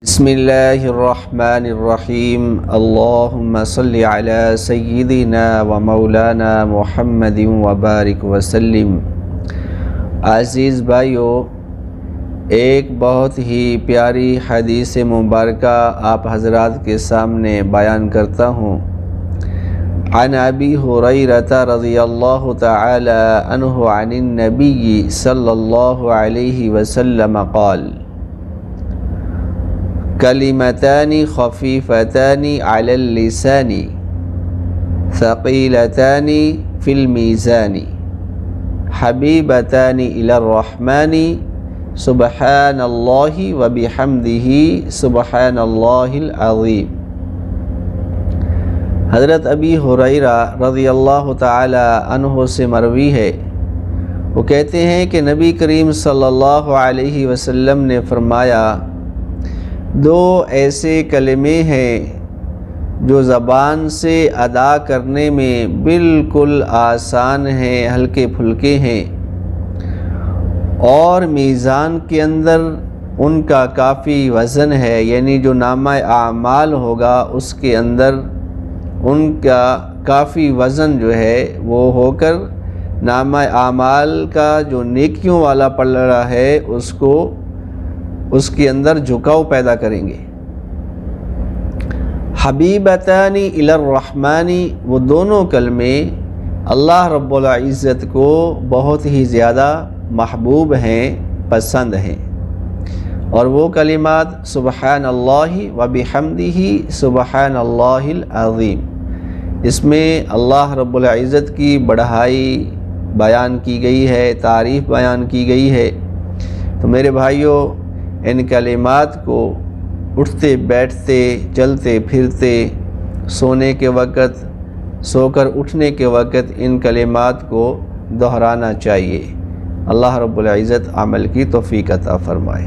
بسم اللہ الرحمن الرحیم اللہم صلی علی سیدنا و مولانا محمد وبارک وسلم۔ عزیز بھائیو، ایک بہت ہی پیاری حدیث مبارکہ آپ حضرات کے سامنے بیان کرتا ہوں۔ عن ابی ہریرہ رضی اللہ تعالی عنہ عن النبی صلی اللہ علیہ وسلم قال: کلمتان خفیفتان علی اللسان ثقیلتان فی المیزان حبیبتان الی الرحمن سبحان اللہ وبحمدہ سبحان اللہ العظیم۔ حضرت ابی ہریرہ رضی اللہ تعالی عنہ سے مروی ہے، وہ کہتے ہیں کہ نبی کریم صلی اللہ علیہ وسلم نے فرمایا، دو ایسے کلمے ہیں جو زبان سے ادا کرنے میں بالکل آسان ہیں، ہلکے پھلکے ہیں، اور میزان کے اندر ان کا کافی وزن ہے، یعنی جو نامہ اعمال ہوگا اس کے اندر ان کا کافی وزن جو ہے وہ ہو کر نامہ اعمال کا جو نیکیوں والا پلڑا ہے اس کے اندر جھکاؤ پیدا کریں گے۔ حبیبتان الی الرحمن، وہ دونوں کلمے اللہ رب العزت کو بہت ہی زیادہ محبوب ہیں، پسند ہیں، اور وہ کلمات سبحان اللہ وبحمدہ سبحان اللہ العظیم، اس میں اللہ رب العزت کی بڑائی بیان کی گئی ہے، تعریف بیان کی گئی ہے۔ تو میرے بھائیوں، ان کلمات کو اٹھتے بیٹھتے چلتے پھرتے سونے کے وقت، سو کر اٹھنے کے وقت ان کلمات کو دہرانا چاہیے۔ اللہ رب العزت عمل کی توفیق عطا فرمائے۔